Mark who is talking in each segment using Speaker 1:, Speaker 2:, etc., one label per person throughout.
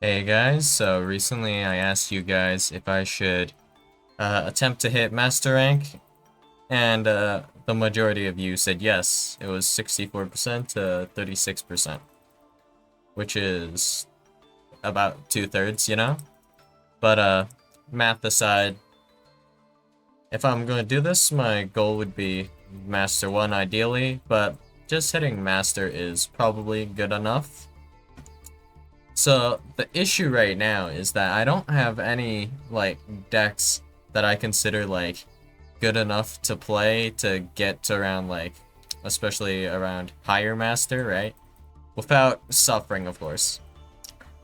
Speaker 1: Hey guys, so recently I asked you guys if I should attempt to hit Master Rank, and the majority of you said yes. It was 64% to 36%, which is about two-thirds, you know? But math aside, if I'm going to do this, my goal would be Master 1 ideally, but just hitting Master is probably good enough. So the issue right now is that I don't have any like decks that I consider like good enough to play to get to around like especially around higher master, right? Without suffering, of course.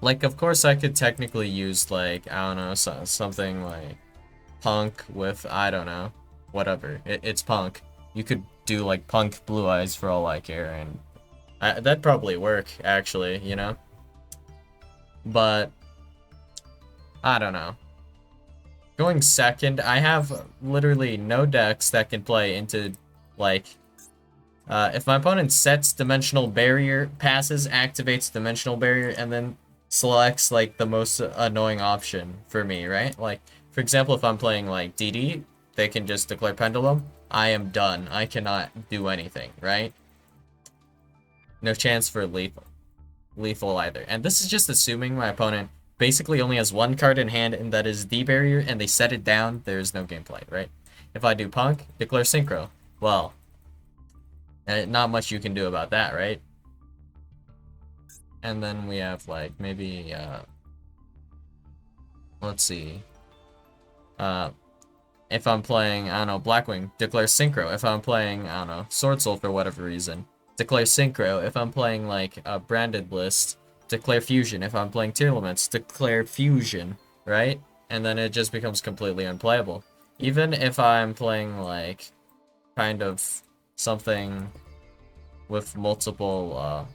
Speaker 1: Like of course I could technically use like I don't know something like punk with I don't know whatever. It's punk. You could do like punk blue eyes for all I care and that'd probably work actually, you know? But I don't know. Going second, I have literally no decks that can play into, like, if my opponent sets Dimensional Barrier, passes, activates Dimensional Barrier, and then selects, like, the most annoying option for me, right? Like, for example, if I'm playing, like, DD, they can just declare Pendulum. I am done. I cannot do anything, right? No chance for lethal either. And this is just assuming my opponent basically only has one card in hand, and that is D barrier, and they set it down, there's no gameplay, right? If I do Punk, declare Synchro. Well, not much you can do about that, right? And then we have, like, maybe, let's see. Uh, if I'm playing, I don't know, Blackwing, declare Synchro. If I'm playing, I don't know, Sword Soul for whatever reason, declare Synchro. If I'm playing, like, a branded list, declare Fusion. If I'm playing Tier Elements, declare Fusion, right? And then it just becomes completely unplayable. Even if I'm playing, like, kind of something with multiple,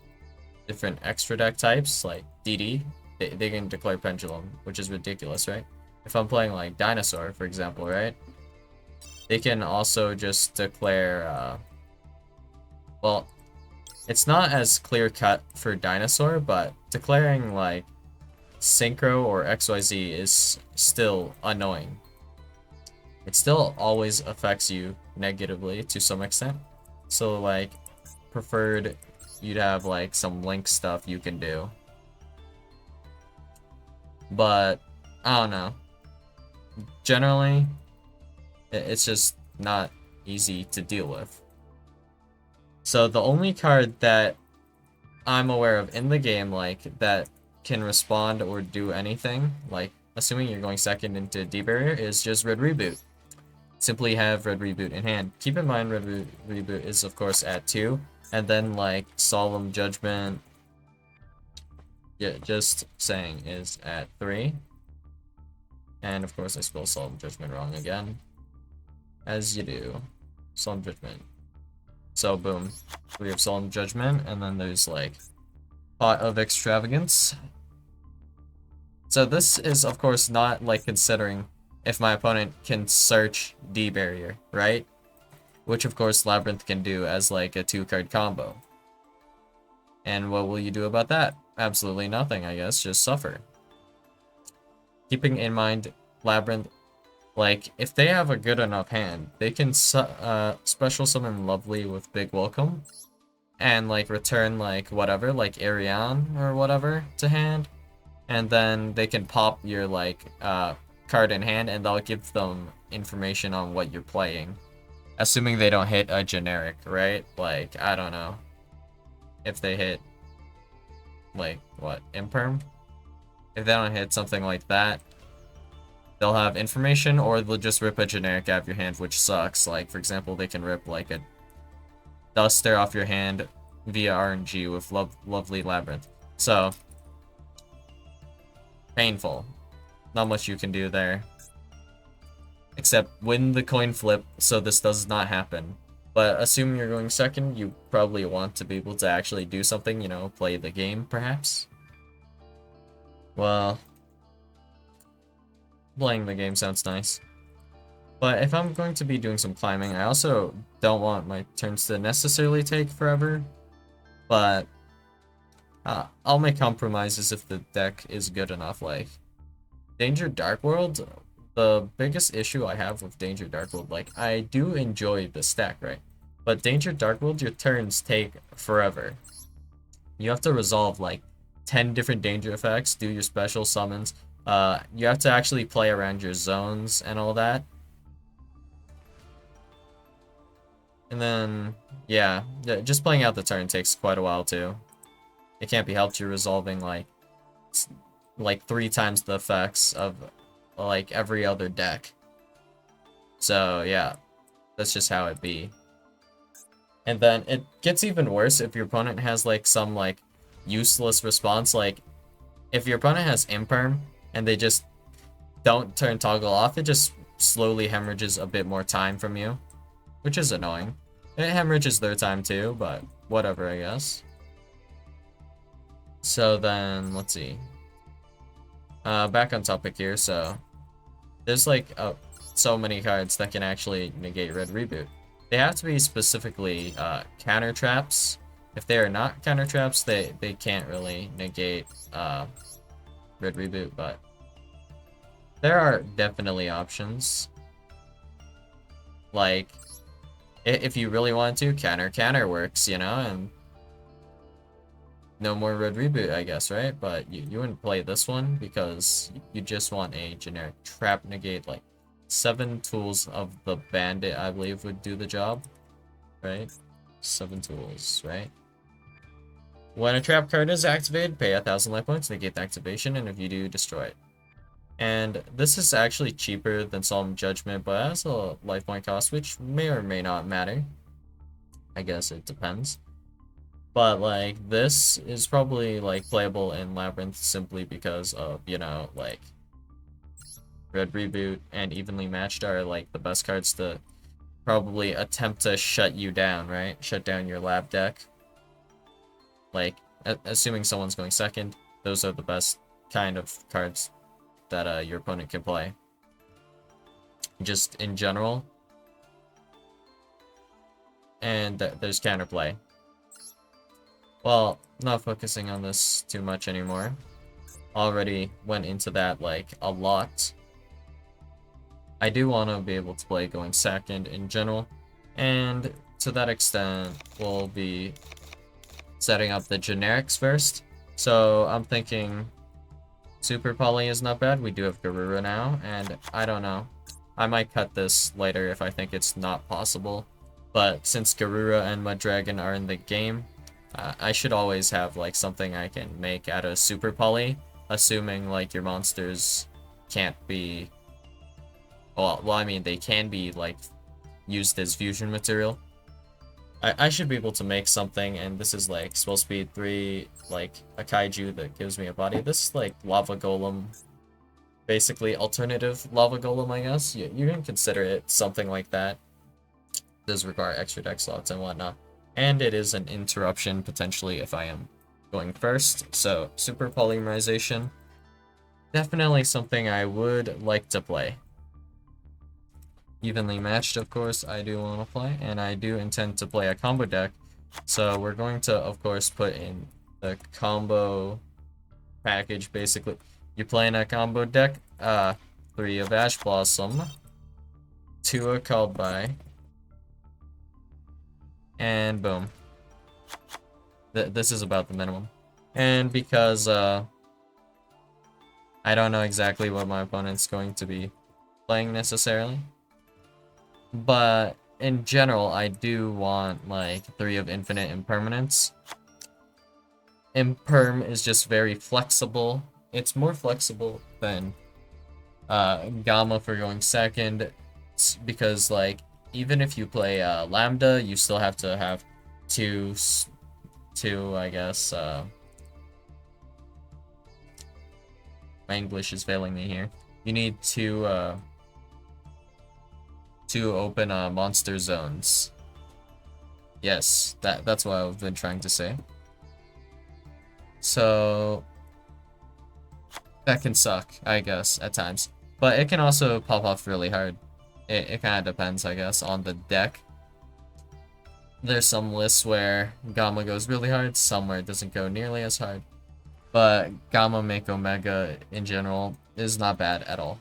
Speaker 1: different extra deck types, like DD, they can declare Pendulum, which is ridiculous, right? If I'm playing, like, Dinosaur, for example, right? They can also just declare, well, it's not as clear cut for Dinosaur, but declaring like Synchro or XYZ is still annoying. It still always affects you negatively to some extent. So like, preferred you'd have like some link stuff you can do. But, I don't know. Generally, it's just not easy to deal with. So the only card that I'm aware of in the game, like, that can respond or do anything, like, assuming you're going second into D-Barrier, is just Red Reboot. Simply have Red Reboot in hand. Keep in mind Red Reboot is, of course, at 2, and then, like, Solemn Judgment, yeah, just saying, is at 3. And, of course, I spelled Solemn Judgment wrong again. As you do. Solemn Judgment. So, boom. We have Solemn Judgment, and then there's, like, Pot of Extravagance. So this is, of course, not, like, considering if my opponent can search D barrier, right? Which, of course, Labyrinth can do as, like, a 2-card combo. And what will you do about that? Absolutely nothing, I guess. Just suffer. Keeping in mind, Labyrinth, like, if they have a good enough hand, they can special summon Lovely with Big Welcome. And, like, return, like, whatever, like, Ariane or whatever to hand. And then they can pop your, like, card in hand, and they'll give them information on what you're playing. Assuming they don't hit a generic, right? Like, I don't know. If they hit, like, what, Imperm? If they don't hit something like that, they'll have information, or they'll just rip a generic out of your hand, which sucks. Like, for example, they can rip, like, a Duster off your hand via RNG with Lovely Labyrinth. So, painful. Not much you can do there. Except win the coin flip, so this does not happen. But assuming you're going second, you probably want to be able to actually do something, you know, play the game, perhaps? Well, playing the game sounds nice. But if I'm going to be doing some climbing, I also don't want my turns to necessarily take forever. But I'll make compromises if the deck is good enough. Like Danger Dark World, the biggest issue I have with Danger Dark World, like I do enjoy the stack, right? But Danger Dark World, your turns take forever. You have to resolve like 10 different danger effects, do your special summons. You have to actually play around your zones and all that. And then, yeah, just playing out the turn takes quite a while too. It can't be helped. You're resolving like 3 times the effects of like every other deck. So yeah, that's just how it be. And then it gets even worse if your opponent has like some like useless response. Like if your opponent has imperm and they just don't turn toggle off, it just slowly hemorrhages a bit more time from you, which is annoying. It hemorrhages their time too, but whatever, I guess. So then, let's see. Back on topic here, so there's like so many cards that can actually negate Red Reboot. They have to be specifically counter traps. If they are not counter traps, they can't really negate Red Reboot, but there are definitely options. Like, if you really want to, counter works, you know, and no more Red Reboot, I guess, right? But you wouldn't play this one because you just want a generic trap negate. Like 7 tools of the bandit, I believe, would do the job, right? 7 tools, right? When a trap card is activated, pay 1,000 life points, negate the activation, and if you do, destroy it. And this is actually cheaper than Solemn Judgment, but has a life point cost, which may or may not matter. I guess it depends. But like this is probably like playable in Labyrinth simply because of, you know, like Red Reboot and Evenly Matched are like the best cards to probably attempt to shut you down, right? Shut down your lab deck. Like assuming someone's going second, those are the best kind of cards that your opponent can play. Just in general. And there's counterplay. Well, not focusing on this too much anymore. Already went into that like a lot. I do want to be able to play going second in general, and to that extent we'll be setting up the generics first. So I'm thinking Super Poly is not bad. We do have Garura now, and I don't know. I might cut this later if I think it's not possible. But since Garura and Mud Dragon are in the game, I should always have like something I can make out of Super Poly, assuming like your monsters can't be. Well, I mean they can be like used as fusion material. I should be able to make something, and this is like spell speed 3, like a kaiju that gives me a body. This is like lava golem, basically alternative lava golem, I guess. You can consider it something like that. Does require extra deck slots and whatnot. And it is an interruption, potentially, if I am going first. So, Super Polymerization. Definitely something I would like to play. Evenly Matched, of course, I do want to play. And I do intend to play a combo deck. So, we're going to, of course, put in the combo package, basically. You're playing a combo deck. 3 of Ash Blossom. 2 of Called By. And boom. This is about the minimum. And because I don't know exactly what my opponent's going to be playing necessarily, but in general I do want like 3 of Infinite Impermanence. Imperm is just very flexible. It's more flexible than Gamma for going second, because like even if you play Lambda, you still have to have two, I guess, my English is failing me here. You need two open monster zones. Yes, that's what I've been trying to say. So that can suck, I guess, at times. But it can also pop off really hard. It kind of depends, I guess, on the deck. there's some lists where Gamma goes really hard, some where it doesn't go nearly as hard. But Gamma make Omega in general is not bad at all.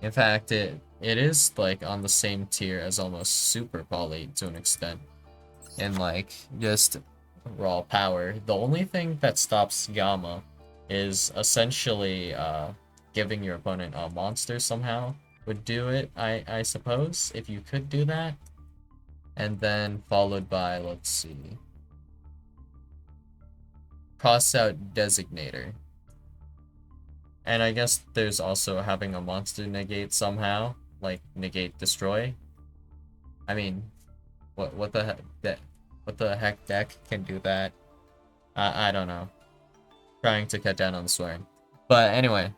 Speaker 1: In fact, it is like on the same tier as almost Super Poly to an extent. In like just raw power. The only thing that stops Gamma is essentially giving your opponent a monster somehow would do it, I suppose, if you could do that. And then followed by, let's see, cross out Designator. And I guess there's also having a monster negate somehow, like negate destroy. I mean, what the heck what the heck deck can do that? I don't know. Trying to cut down on the swearing. But anyway,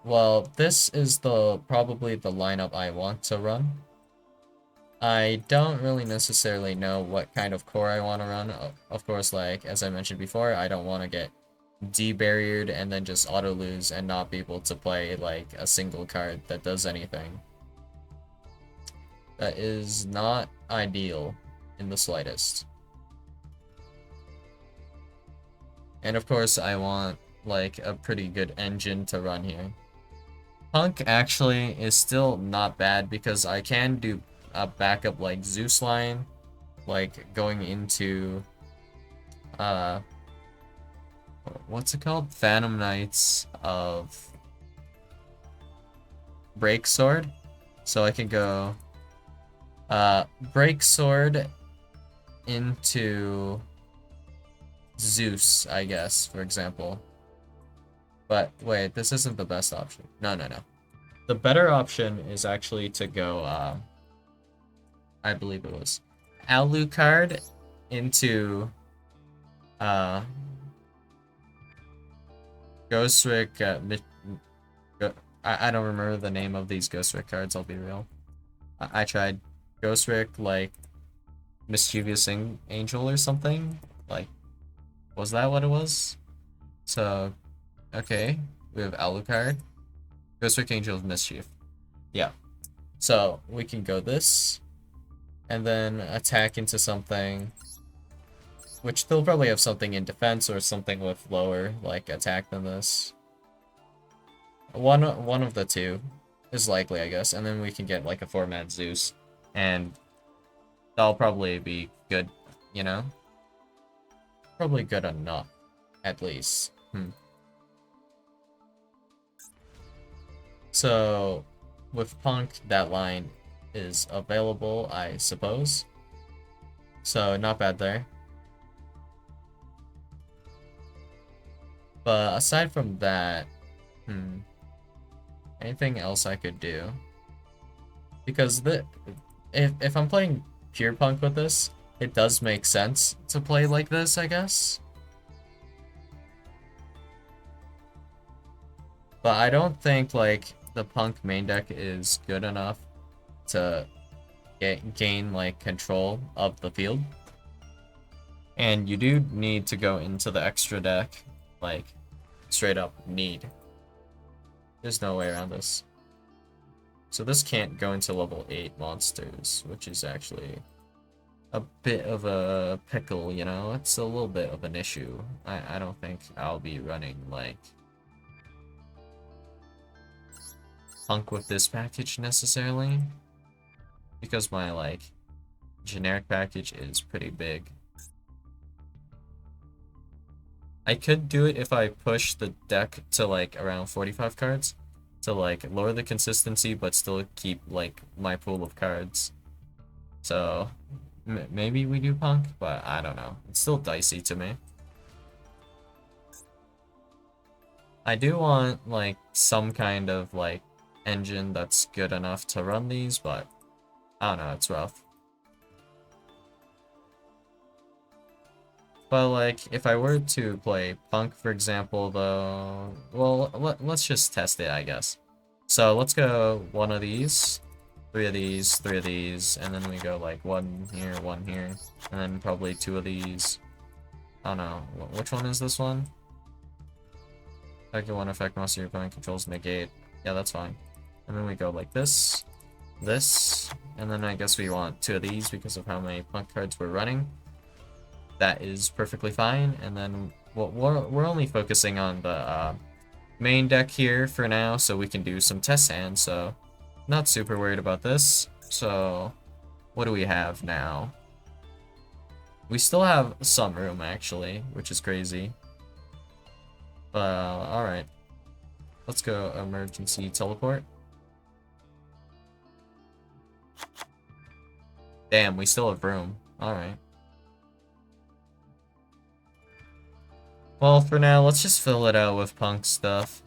Speaker 1: well, this is probably the lineup I want to run. I don't really necessarily know what kind of core I want to run. Of course, like as I mentioned before, I don't want to get de-barriered and then just auto lose and not be able to play like a single card that does anything. That is not ideal in the slightest. And of course, I want like a pretty good engine to run here. Punk actually is still not bad because I can do a backup like Zeus line, like going into what's it called? Phantom Knights of Break Sword. So I can go Break Sword into Zeus, I guess, for example. But wait, this isn't the best option. No. The better option is actually to go, I believe it was Alucard into Ghostwick. I don't remember the name of these Ghostwick cards, I'll be real. I tried Ghostwick, like Mischievous Angel or something. Like, was that what it was? So, okay, we have Alucard. Ghostwick Angel of Mischief. Yeah. So, we can go this, and then attack into something, which they'll probably have something in defense or something with lower, like, attack than this. One of the two is likely, I guess, and then we can get, like, a 4-man Zeus, and that'll probably be good, you know? Probably good enough, at least. So, with Punk, that line is available, I suppose. So, not bad there. But aside from that, anything else I could do? Because if I'm playing pure Punk with this, it does make sense to play like this, I guess. But I don't think, like, the Punk main deck is good enough to gain, like, control of the field. And you do need to go into the extra deck, like, straight up need. There's no way around this. So this can't go into level 8 monsters, which is actually a bit of a pickle, you know? It's a little bit of an issue. I don't think I'll be running, like, Punk with this package necessarily, because my, like, generic package is pretty big. I could do it if I push the deck to, like, around 45 cards to, like, lower the consistency but still keep, like, my pool of cards. So, maybe we do Punk, but I don't know. It's still dicey to me. I do want, like, some kind of, like, engine that's good enough to run these, but I don't know, it's rough. But, like, if I were to play Punk, for example, though, well, let's just test it, I guess. So let's go one of these, 3 of these, 3 of these, and then we go, like, 1 here, and then probably 2 of these. I don't know, which one is this one? Effect 1 effect monster your opponent controls negate. Yeah, that's fine. And then we go like this, this, and then I guess we want 2 of these because of how many punk cards we're running. That is perfectly fine, and then we're only focusing on the main deck here for now, so we can do some test hands, so not super worried about this. So what do we have now? We still have some room, actually, which is crazy. But, alright. Let's go emergency teleport. Damn, we still have room. Alright. Well, for now, let's just fill it out with punk stuff.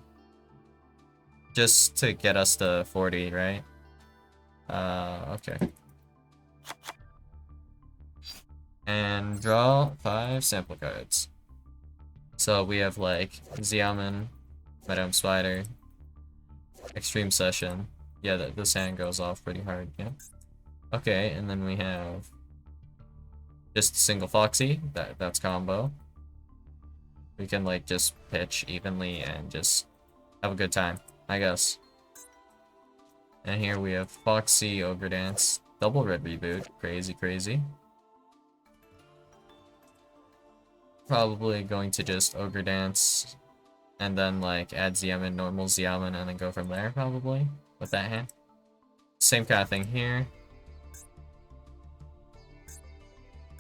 Speaker 1: Just to get us to 40, right? Okay. And draw 5 sample cards. So we have like Xiamen, Madame Spider, Extreme Session. Yeah, this hand goes off pretty hard, yeah. Okay, and then we have just single Foxy, that's combo. We can like just pitch evenly and just have a good time, I guess. And here we have Foxy, Ogre Dance, double red reboot, crazy, crazy. Probably going to just Ogre Dance and then like add Xiamen, normal Xiamen, and then go from there probably with that hand. Same kind of thing here.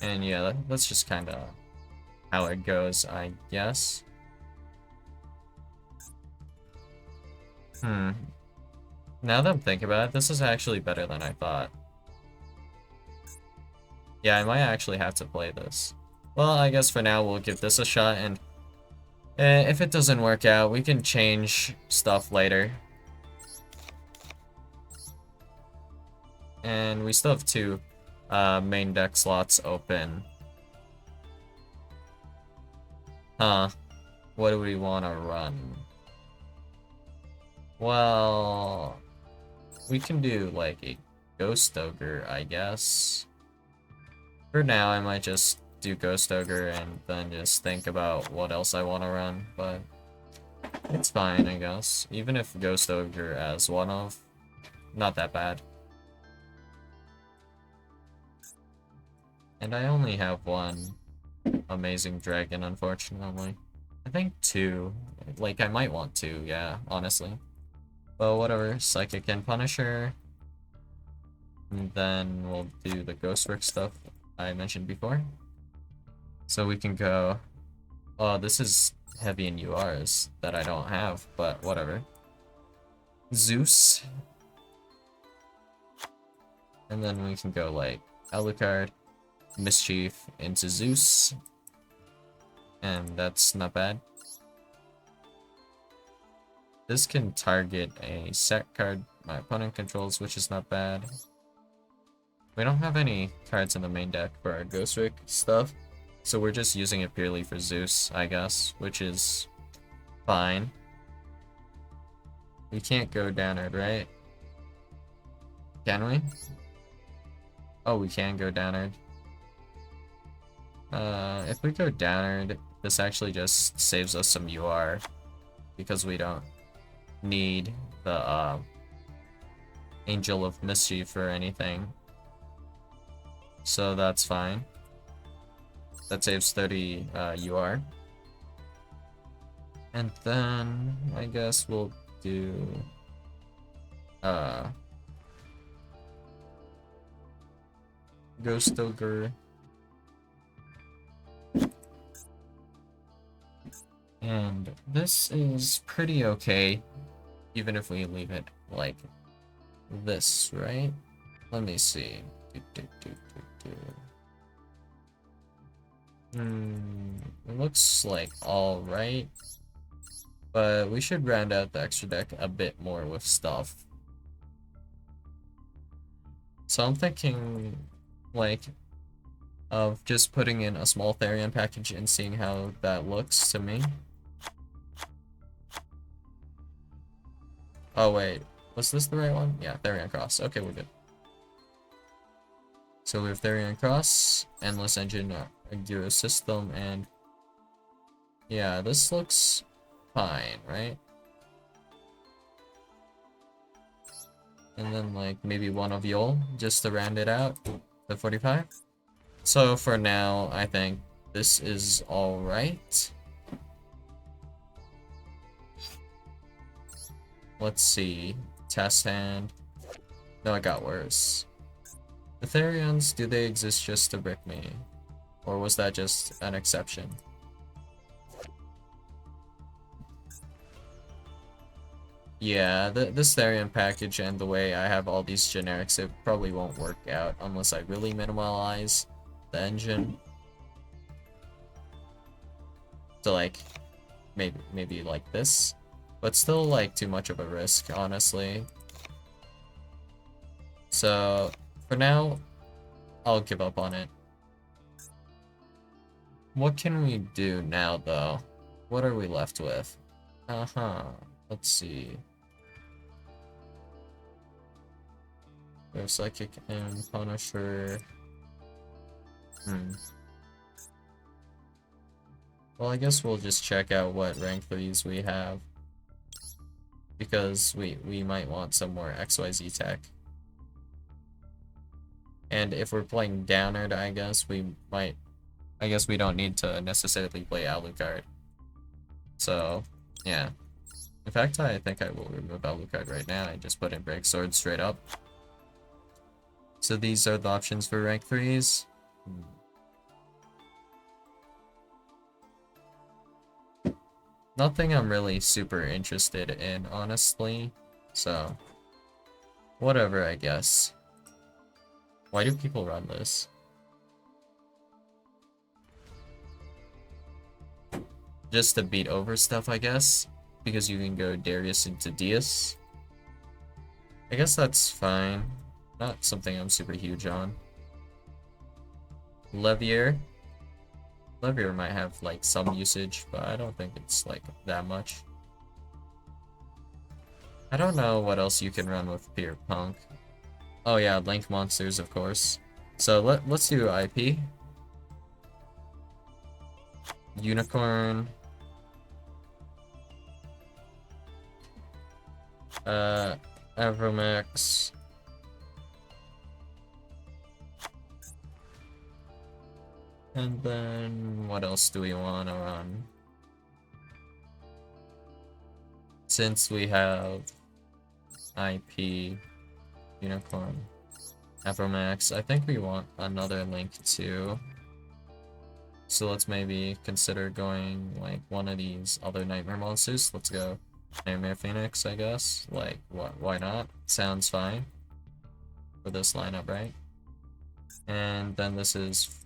Speaker 1: And yeah, that's just kind of how it goes, I guess. Now that I'm thinking about it, this is actually better than I thought. Yeah, I might actually have to play this. Well, I guess for now we'll give this a shot, and if it doesn't work out, we can change stuff later. And we still have 2 main deck slots open. Huh. What do we want to run? Well, we can do like a Ghost Ogre, I guess. For now, I might just do Ghost Ogre and then just think about what else I want to run, but it's fine, I guess. Even if Ghost Ogre as one of, not that bad. And I only have 1 amazing dragon, unfortunately. I think 2. Like, I might want 2, yeah, honestly. But whatever, Psychic and Punisher. And then we'll do the Ghost Rick stuff I mentioned before. So we can go... Oh, this is heavy in URs that I don't have, but whatever. Zeus. And then we can go like Alucard, Mischief into Zeus. And that's not bad. This can target a set card my opponent controls, which is not bad. We don't have any cards in the main deck for our Ghost Rick stuff, so we're just using it purely for Zeus, I guess, which is fine. We can't go downward, right? Can we? Oh, we can go downward. If we go downward, this actually just saves us some UR, because we don't need the Angel of Mischief or anything. So that's fine. That saves 30 UR. And then I guess we'll do Ghost Ogre. And this is pretty okay, even if we leave it like this, right? Let me see. It looks like alright, but we should round out the extra deck a bit more with stuff. So I'm thinking, like, of just putting in a small Therion package and seeing how that looks to me. Oh wait, was this the right one? Yeah, Therion Cross. Okay, we're good. So we have Therion Cross, Endless Engine, Yugioh System, and yeah, this looks fine, right? And then like maybe one of Yule just to round it out to 45. So for now, I think this is alright. Let's see. Test hand. No, it got worse. Etherians, do they exist just to brick me? Or was that just an exception? Yeah, this Therian package and the way I have all these generics, it probably won't work out unless I really minimalize the engine. So like, maybe like this. But still like too much of a risk, honestly. So, for now, I'll give up on it. What can we do now, though? What are we left with? Let's see. We have Psychic and Punisher. Well, I guess we'll just check out what rank 3s we have. Because we might want some more XYZ tech. And if we're playing Downard, I guess we don't need to necessarily play Alucard. So, yeah. In fact, I think I will remove Alucard right now and just put in Break Sword straight up. So these are the options for rank 3s. Nothing I'm really super interested in, honestly. So, whatever, I guess. Why do people run this? Just to beat over stuff, I guess. Because you can go Darius into Dias. I guess that's fine. Not something I'm super huge on. Levier. Levier might have like some usage, but I don't think it's like that much. I don't know what else you can run with Pure Punk. Oh yeah, Link monsters, of course. So let's do IP. Unicorn. Avromax. And then what else do we want to run? Since we have IP, Unicorn, Avromax, I think we want another Link too. So let's maybe consider going like one of these other Nightmare monsters. Let's go Nightmare Phoenix, I guess. Like, why not? Sounds fine for this lineup, right? And then this is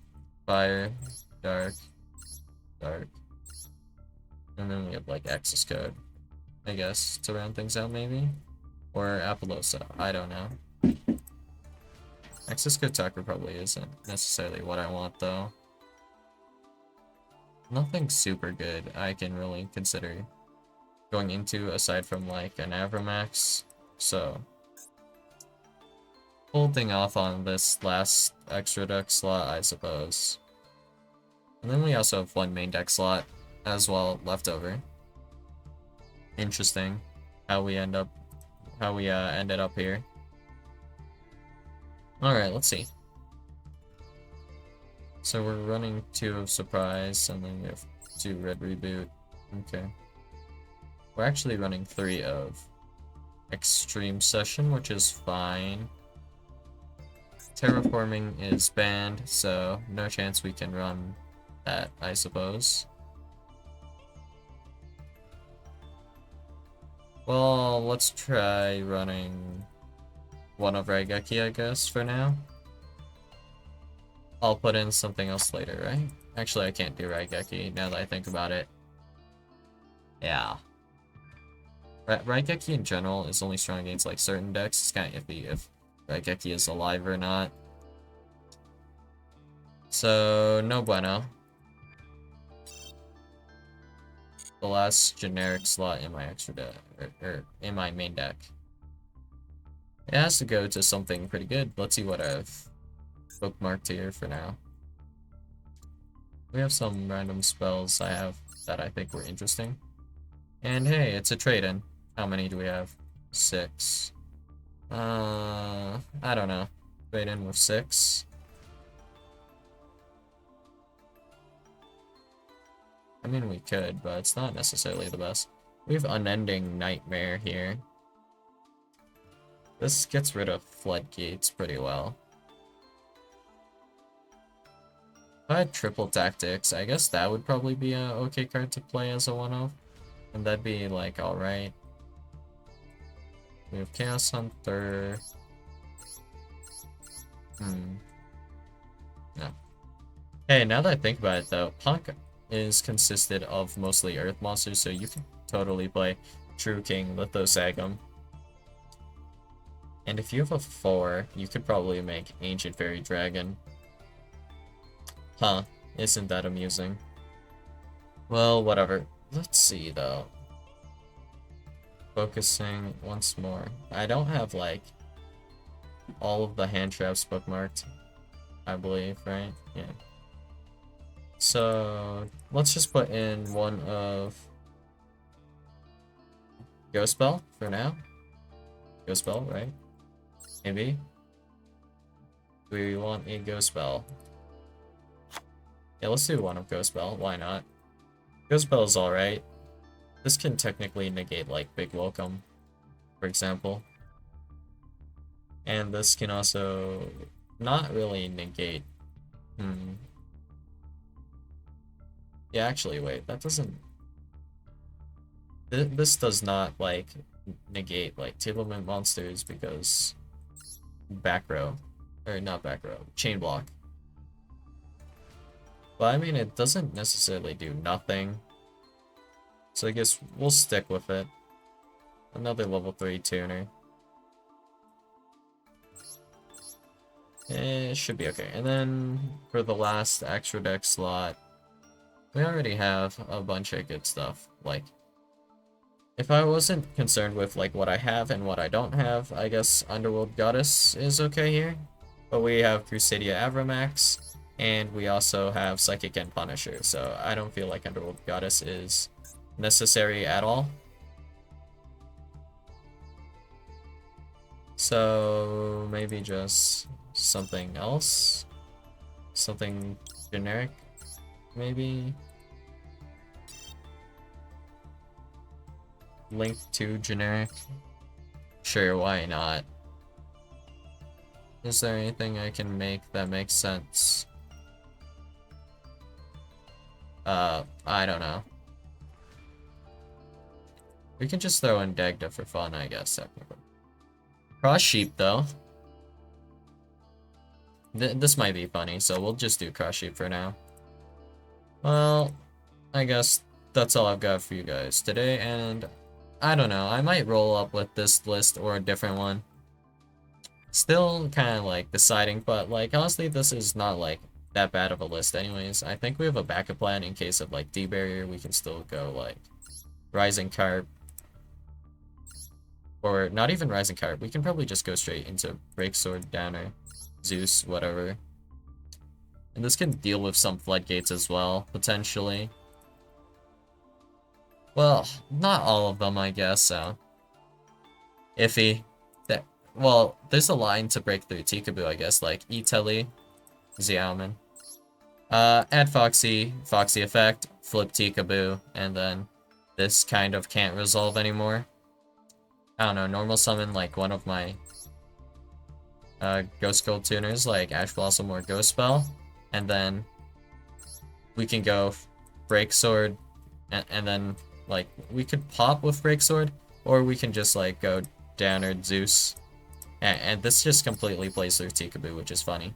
Speaker 1: Fire, Dark, Dark. And then we have like Access Code, I guess, to round things out maybe? Or Apollosa, I don't know. Access Code Tucker probably isn't necessarily what I want though. Nothing super good I can really consider going into aside from like an Avromax, so holding off on this last extra deck slot, I suppose. And then we also have one main deck slot as well left over. Interesting how we ended up here. Alright, let's see. So we're running 2 of Surprise, and then we have 2 Red Reboot. Okay. We're actually running 3 of Extreme Session, which is fine. Terraforming is banned, so no chance we can run that, I suppose. Well, let's try running one of Raigeki, I guess, for now. I'll put in something else later, right? Actually, I can't do Raigeki now that I think about it. Yeah. Raigeki in general is only strong against like certain decks. It's kind of iffy if Raigeki is alive or not. So, no bueno. The last generic slot in my extra deck, or in my main deck. It has to go to something pretty good. Let's see what I've bookmarked here for now. We have some random spells I have that I think were interesting. And hey, it's a trade-in. How many do we have? 6. I don't know. Trade in with 6. I mean, we could, but it's not necessarily the best. We have Unending Nightmare here. This gets rid of Floodgates pretty well. If I had Triple Tactics, I guess that would probably be an okay card to play as a 1-of. And that'd be, like, alright. We have Chaos Hunter. No. Hey, now that I think about it, though, Punk is consisted of mostly Earth monsters, so you can totally play True King Lithosagum. And if you have a 4, you could probably make Ancient Fairy Dragon. Huh, isn't that amusing? Well, whatever. Let's see, though. Focusing once more. I don't have, like, all of the hand traps bookmarked, I believe, right? Yeah. So, let's just put in one of Ghost Bell for now. Ghost Bell, right? Maybe. Do we want a Ghost Bell? Yeah, let's do one of Ghost Bell. Why not? Ghost Bell is alright. This can technically negate, like, Big Welcome, for example. And this can also not really negate. Yeah, actually, wait, that doesn't... This does not, like, negate, like, table limit monsters because... Back row. Or not back row. Chain block. But I mean, it doesn't necessarily do nothing. So I guess we'll stick with it. Another level 3 tuner. It should be okay. And then for the last extra deck slot, we already have a bunch of good stuff. Like, if I wasn't concerned with like what I have and what I don't have, I guess Underworld Goddess is okay here. But we have Crusadia Avramax, and we also have Psychic and Punisher, so I don't feel like Underworld Goddess is necessary at all. So maybe just something else? Something generic, maybe? Link to generic? Sure, why not? Is there anything I can make that makes sense? I don't know. We can just throw in Dagda for fun, I guess, technically. Cross Sheep, though. This might be funny, so we'll just do Cross Sheep for now. Well, I guess that's all I've got for you guys today, and I don't know, I might roll up with this list or a different one. Still kind of like deciding, but like honestly, this is not like that bad of a list anyways. I think we have a backup plan in case of like D-Barrier. We can still go like Rising Carp, or not even Rising Carp. We can probably just go straight into Break Sword, Downer, Zeus, whatever. And this can deal with some floodgates as well, potentially. Well, not all of them, I guess, so. Iffy. Well, there's a line to break through Tikaboo, I guess, like E-Telly, Xiaoman. Add Foxy, Foxy Effect, flip Tikaboo, and then this kind of can't resolve anymore. I don't know, normal summon like one of my Ghost Gold tuners, like Ash Blossom or Ghost Spell, and then we can go Break Sword, and then like we could pop with Break Sword, or we can just like go Downer Zeus. And this just completely plays through Tikaboo, which is funny.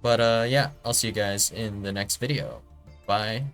Speaker 1: But yeah, I'll see you guys in the next video. Bye.